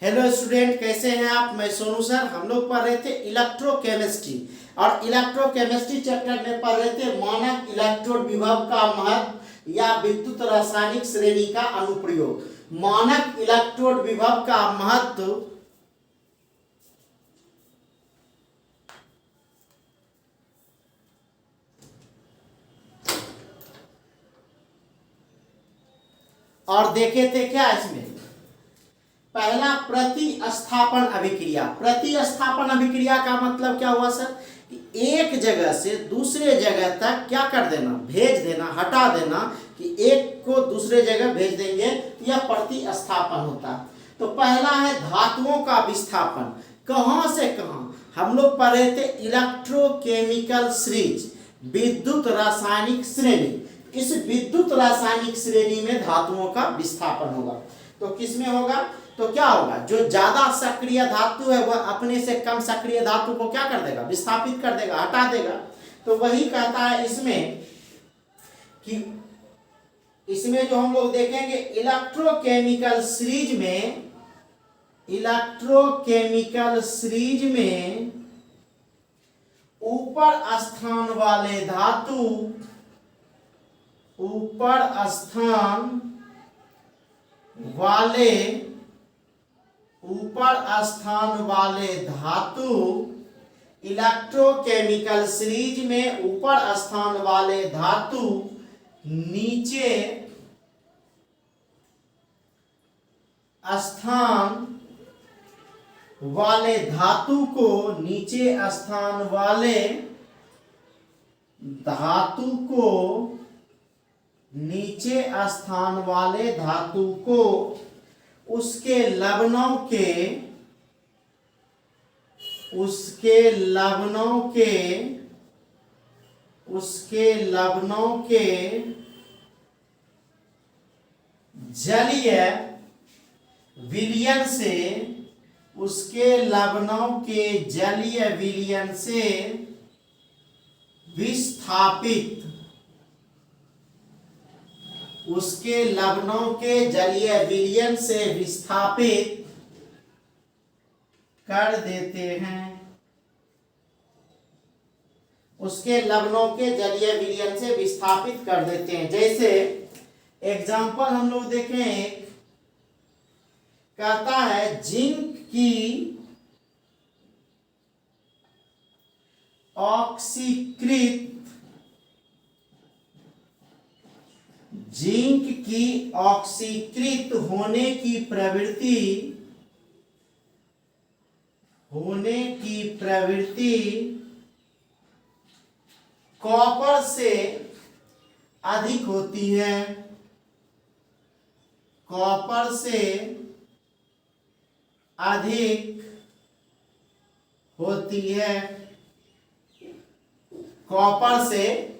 Hello student, कैसे हैं आप। मैं सोनू सर। हम लोग पढ़ रहे थे इलेक्ट्रोकेमिस्ट्री और इलेक्ट्रोकेमिस्ट्री चैप्टर में पढ़ रहे थे मानक इलेक्ट्रोड विभव का महत्व या विद्युत रासायनिक श्रेणी का अनुप्रयोग। मानक इलेक्ट्रोड विभव का महत्व और देखे थे क्या इसमें। पहला प्रतिस्थापन अभिक्रिया। प्रतिस्थापन अभिक्रिया का मतलब क्या हुआ सर कि एक जगह से दूसरे जगह तक क्या कर देना, भेज देना, हटा देना कि एक को दूसरे जगह भेज देंगे तो यह प्रतिस्थापन होता है। तो पहला है धातुओं का विस्थापन। कहां से कहां हम लोग पढ़े थे इलेक्ट्रोकेमिकल सीरीज, विद्युत रासायनिक श्रेणी। इस विद्युत रासायनिक श्रेणी में धातुओं का विस्थापन होगा। तो किसमें होगा, तो क्या होगा, जो ज्यादा सक्रिय धातु है वह अपने से कम सक्रिय धातु को क्या कर देगा, विस्थापित कर देगा, हटा देगा। तो वही कहता है इसमें कि इसमें जो हम लोग देखेंगे इलेक्ट्रोकेमिकल सीरीज में ऊपर स्थान वाले धातु इलेक्ट्रोकेमिकल सीरीज में ऊपर स्थान वाले धातु नीचे स्थान वाले धातु को उसके लवणों के जलीय विलयन से विस्थापित कर देते हैं। जैसे एग्जाम्पल हम लोग देखें, कहता है जिंक की ऑक्सीकृत होने की प्रवृत्ति कॉपर से अधिक होती है। कॉपर से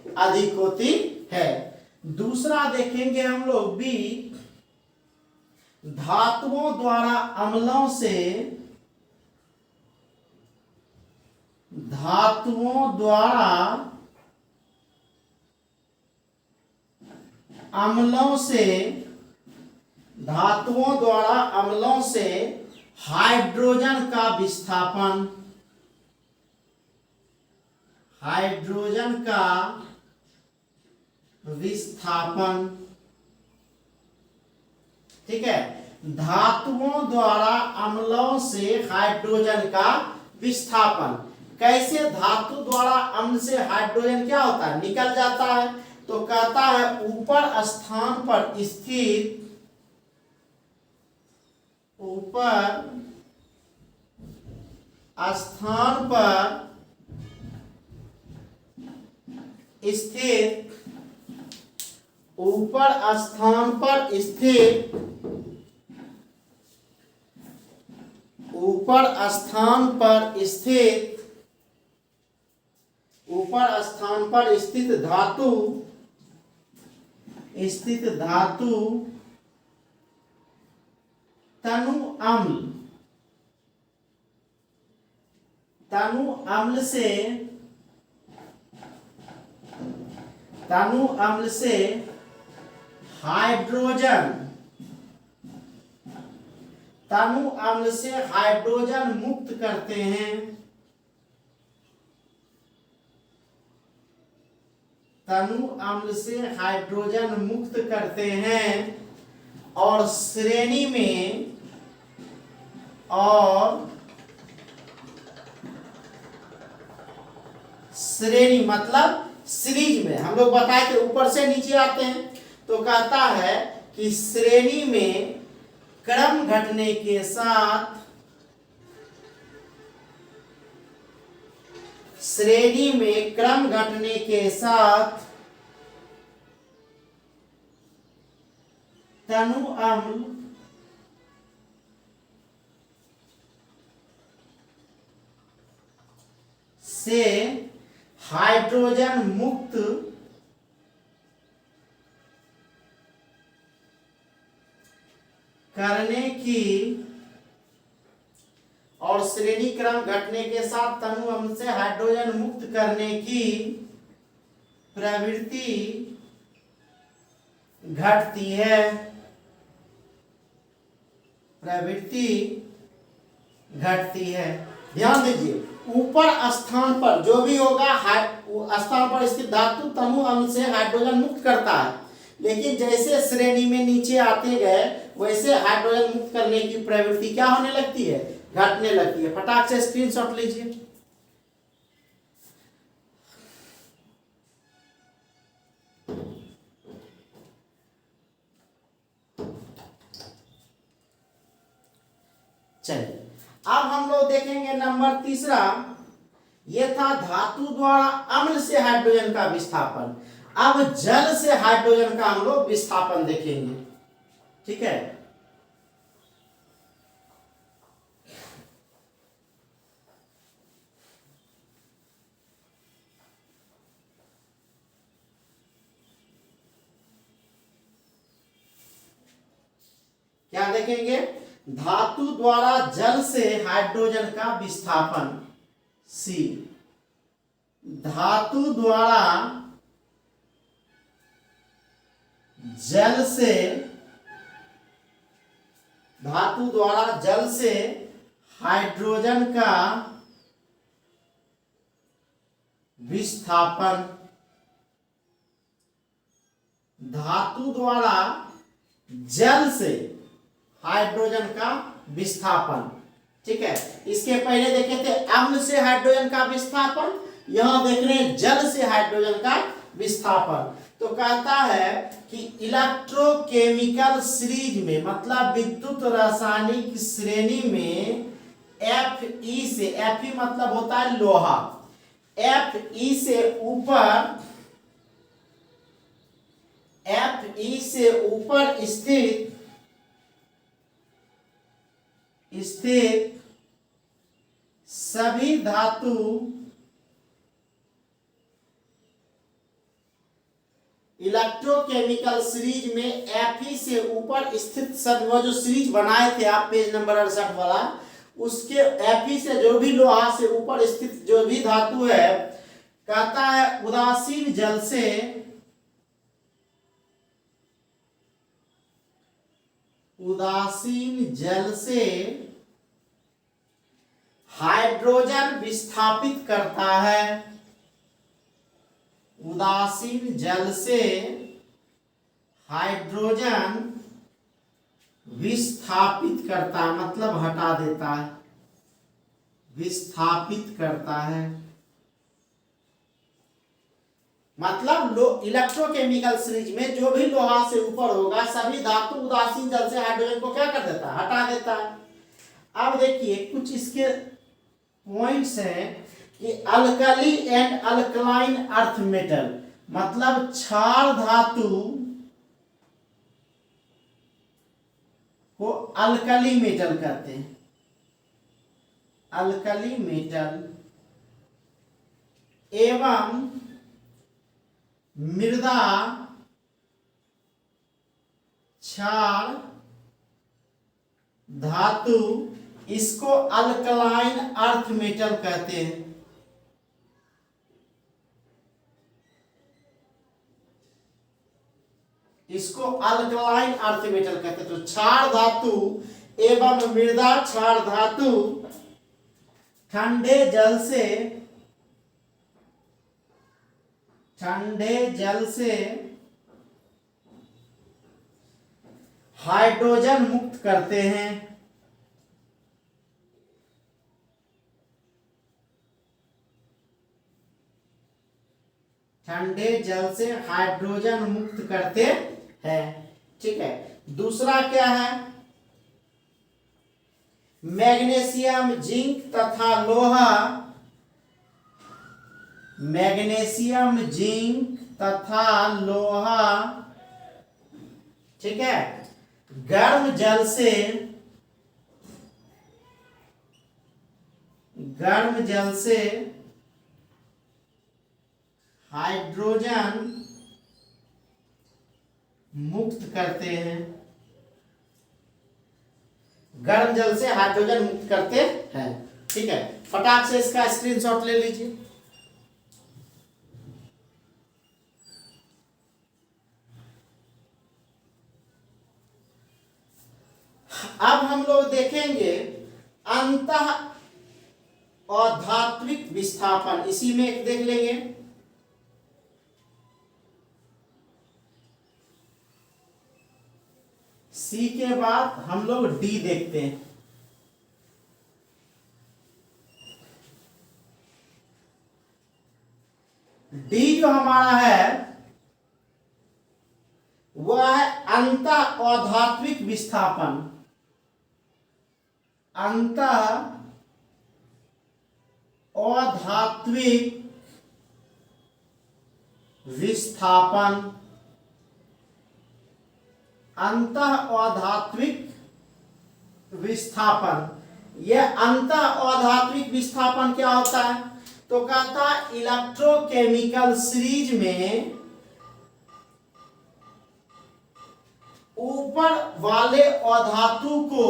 अधिक होती है। दूसरा देखेंगे हम लोग भी, धातुओं द्वारा अम्लों से हाइड्रोजन का विस्थापन, ठीक है। धातुओं द्वारा अम्लों से हाइड्रोजन का विस्थापन। कैसे धातु द्वारा अम्ल से हाइड्रोजन क्या होता है, निकल जाता है। तो कहता है ऊपर स्थान पर स्थित धातु तनु अम्ल से हाइड्रोजन तनु अम्ल से हाइड्रोजन मुक्त करते हैं, तनु अम्ल से हाइड्रोजन मुक्त करते हैं और श्रेणी में श्रेणी मतलब सीरीज में, हम लोग बताए थे ऊपर से नीचे आते हैं, तो कहता है कि श्रेणी में क्रम घटने के साथ, श्रेणी में क्रम घटने के साथ तनु अम्ल से हाइड्रोजन मुक्त करने की और श्रेणी क्रम घटने के साथ तनु अम्ल से हाइड्रोजन मुक्त करने की प्रवृत्ति घटती है, प्रवृत्ति घटती है। ध्यान दीजिए, ऊपर स्थान पर जो भी होगा स्थान पर स्थित धातु तनु अम्ल से हाइड्रोजन मुक्त करता है, लेकिन जैसे श्रेणी में नीचे आते गए वैसे हाइड्रोजन मुक्त करने की प्रवृत्ति क्या होने लगती है, घटने लगती है। फटाक से स्क्रीनशॉट लीजिए। चलिए अब हम लोग देखेंगे नंबर तीसरा, ये था धातु द्वारा अम्ल से हाइड्रोजन का विस्थापन। अब जल से हाइड्रोजन का हम लोग विस्थापन देखेंगे, ठीक है। क्या देखेंगे, धातु द्वारा जल से हाइड्रोजन का विस्थापन, सी, धातु द्वारा जल से, धातु द्वारा जल से हाइड्रोजन का विस्थापन, धातु द्वारा जल से हाइड्रोजन का विस्थापन, ठीक है। इसके पहले देखे थे अम्ल से हाइड्रोजन का विस्थापन, यहां देख रहे हैं जल से हाइड्रोजन का विस्थापन। तो कहता है कि इलेक्ट्रोकेमिकल सीरीज में, मतलब विद्युत रासायनिक श्रेणी में Fe से, Fe मतलब होता है लोहा, Fe से ऊपर, Fe से ऊपर स्थित सभी धातु इलेक्ट्रोकेमिकल सीरीज में Fe से ऊपर स्थित सब, वो जो सीरीज बनाए थे आप पेज नंबर 68 वाला, उसके Fe से जो भी लोहा से ऊपर स्थित जो भी धातु है, कहता है उदासीन जल से, उदासीन जल से हाइड्रोजन विस्थापित करता है, उदासीन जल से हाइड्रोजन विस्थापित करता है, मतलब हटा देता है, विस्थापित करता है, मतलब इलेक्ट्रोकेमिकल सीरीज में जो भी लोहा से ऊपर होगा सभी धातु उदासीन जल से हाइड्रोजन को क्या कर देता है, हटा देता है। अब देखिए कुछ इसके पॉइंट्स हैं कि alkali and alkaline earth metal, मतलब क्षार धातु को अल्कली मेटल कहते हैं, अल्कली मेटल, एवं मृदा क्षार धातु, इसको अल्कलाइन अर्थ मेटल कहते हैं। इसको अल्कलाइन अर्थ मेटल कहते हैं। तो क्षार धातु एवं मृदा क्षार धातु ठंडे जल से हाइड्रोजन मुक्त करते हैं। ठंडे जल से हाइड्रोजन मुक्त करते हैं। ठीक है, दूसरा क्या है? मैग्नीशियम, जिंक तथा लोहा, मैग्नीशियम, जिंक तथा लोहा, ठीक है, गर्म जल से हाइड्रोजन मुक्त करते हैं। गर्म जल से हाइड्रोजन मुक्त करते हैं। ठीक है, फटाक से इसका स्क्रीनशॉट ले लीजिए। अब हम लोग देखेंगे अंतः अधात्विक विस्थापन, इसी में एक देख लेंगे। सी के बाद हम लोग डी देखते हैं। डी जो हमारा है वह है अंतः अधात्विक विस्थापन। अंतः अधात्विक विस्थापन। अंतः अधात्विक विस्थापन, यह अंतः अधात्विक विस्थापन क्या होता है? तो कहता है इलेक्ट्रोकेमिकल सीरीज में ऊपर वाले अधातु को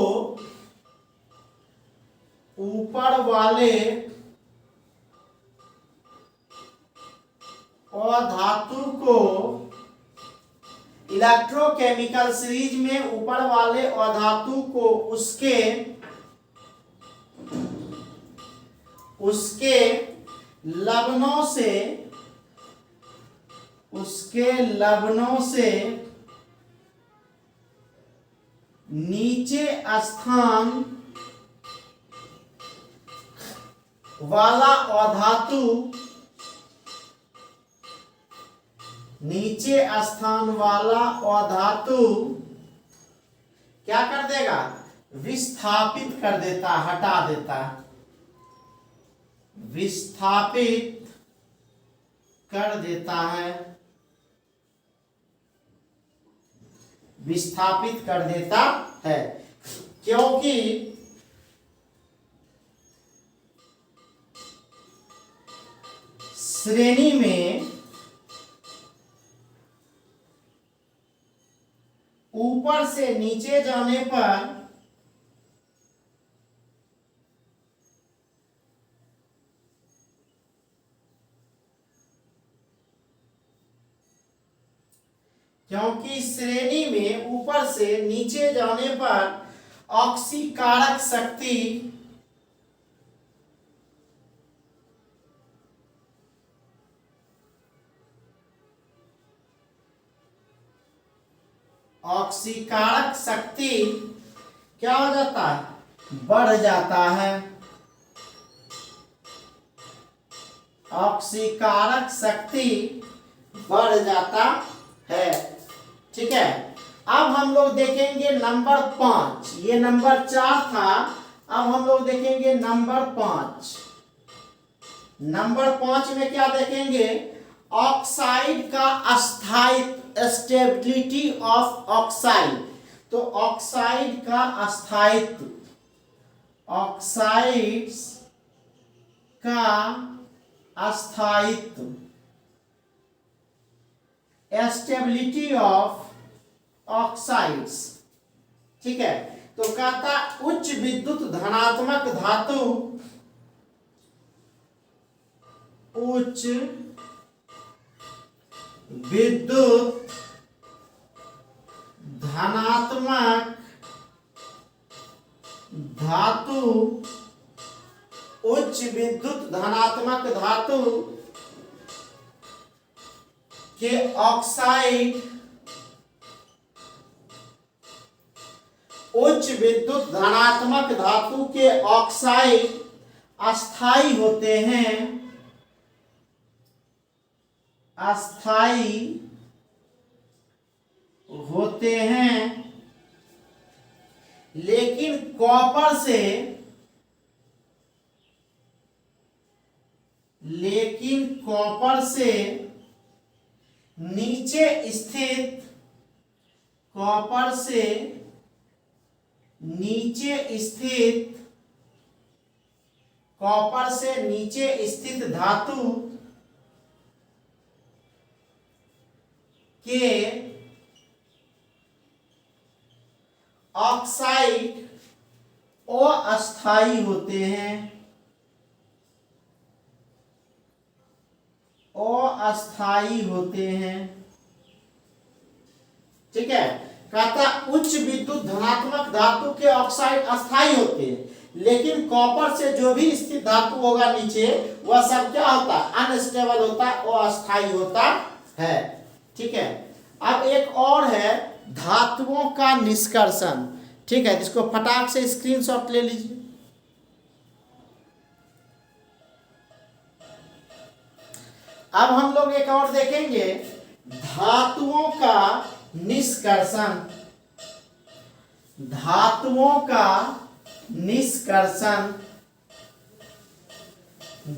इलेक्ट्रोकेमिकल सीरीज में ऊपर वाले अधातु को उसके लवणों से नीचे स्थान वाला अधातु क्या कर देगा? विस्थापित कर देता, हटा देता, विस्थापित कर देता है, विस्थापित कर देता है। क्योंकि श्रेणी में ऊपर से नीचे जाने पर क्योंकि श्रेणी में ऊपर से नीचे जाने पर ऑक्सीकारक शक्ति क्या हो जाता है? बढ़ जाता है। ऑक्सीकारक शक्ति बढ़ जाता है। ठीक है, अब हम लोग देखेंगे नंबर 5। ये नंबर 4 था, अब हम लोग देखेंगे नंबर 5। नंबर 5 में क्या देखेंगे? ऑक्साइड का स्थायित्व, स्टेबिलिटी ऑफ ऑक्साइड। तो ऑक्साइड का स्थायित्व, ऑक्साइड्स का स्थायित्व, स्टेबिलिटी ऑफ ऑक्साइड्स। ठीक है, तो कहता उच्च विद्युत धनात्मक धातु, उच्च विद्युत धनात्मक धातु उच्च विद्युत धनात्मक धातु के ऑक्साइड उच्च विद्युत धनात्मक धातु के ऑक्साइड अस्थाई होते हैं, अस्थाई होते हैं, लेकिन कॉपर से नीचे स्थित कॉपर से नीचे स्थित धातु के ऑक्साइड अस्थाई होते हैं, अस्थाई होते हैं। ठीक है, कहता उच्च विद्युत धनात्मक धातु के ऑक्साइड अस्थाई होते हैं, लेकिन कॉपर से जो भी स्थित धातु होगा नीचे वह सब क्या होता है, अनस्टेबल होता है, वो अस्थाई होता है। ठीक है, अब एक और है धातुओं का निष्कर्षण। ठीक है, जिसको फटाक से स्क्रीनशॉट ले लीजिए। अब हम लोग एक और देखेंगे धातुओं का निष्कर्षण। धातुओं का निष्कर्षण,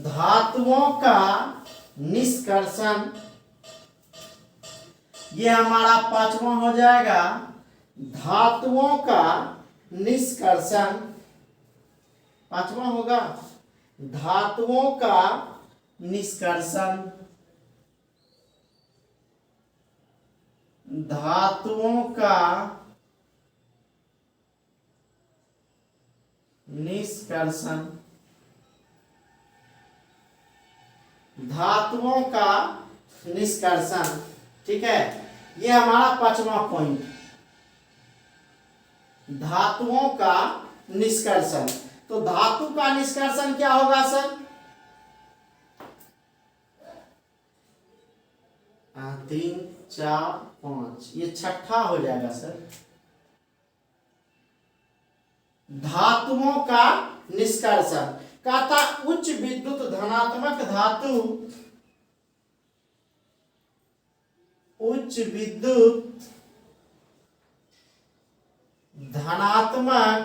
धातुओं का निष्कर्षण, ये हमारा 5वां हो जाएगा। धातुओं का निष्कर्षण 5वां होगा, धातुओं का निष्कर्षण, धातुओं का निष्कर्षण, धातुओं का निष्कर्षण। ठीक है, ये हमारा 5वां पॉइंट, धातुओं का निष्कर्षण। तो धातु का निष्कर्षण क्या होगा सर? 3 4 5, ये छठा हो जाएगा सर। धातुओं का निष्कर्षण कहता उच्च विद्युत धनात्मक धातु, उच्च विद्युत धनात्मक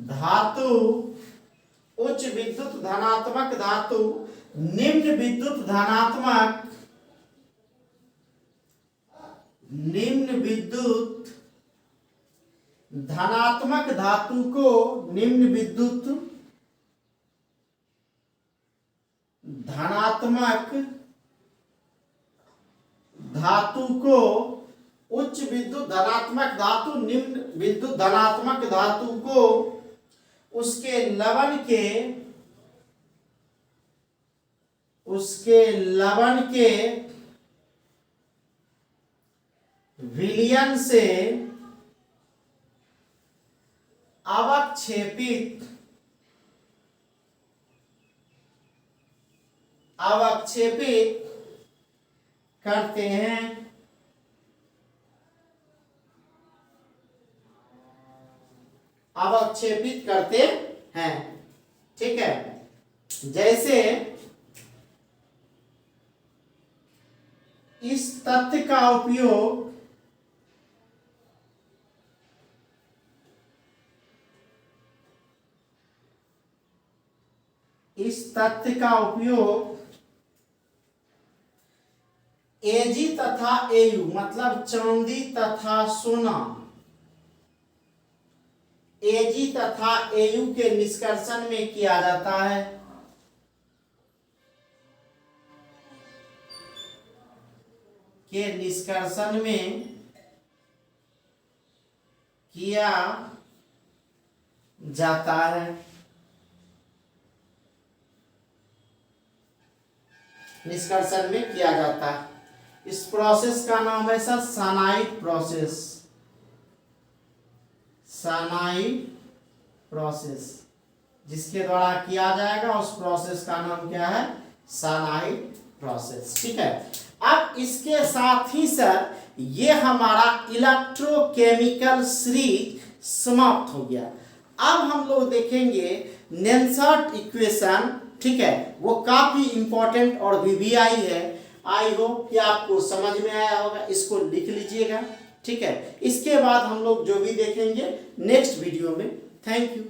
धातु, उच्च विद्युत धनात्मक धातु निम्न विद्युत धनात्मक, निम्न विद्युत धनात्मक धातु को, निम्न विद्युत धनात्मक धातु को, उच्च विद्युत धनात्मक धातु निम्न विद्युत धनात्मक धातु को उसके लवण के विलयन से अवक्षेपित करते हैं। अवक्षेपित करते हैं। ठीक है, जैसे इस तथ्य का उपयोग Ag तथा Au मतलब चांदी तथा सोना, Ag तथा Au के निष्कर्षण में किया जाता है। के निष्कर्षण में किया जाता है। निष्कर्षण में किया जाता है। इस प्रोसेस का नाम है sir cyanide process. Cyanide process, जिसके द्वारा किया जाएगा उस प्रोसेस का नाम क्या है? Cyanide process. ठीक है, अब इसके साथ ही सर ये हमारा इलेक्ट्रोकेमिकल सीरीज समाप्त हो गया। अब हम लोग देखेंगे नेल्सन इक्वेशन। ठीक है, वो काफी इंपॉर्टेंट और वीवीआई है। आई होप कि आपको समझ में आया होगा, इसको लिख लीजिएगा। ठीक है, इसके बाद हम लोग जो भी देखेंगे नेक्स्ट वीडियो में। Thank you.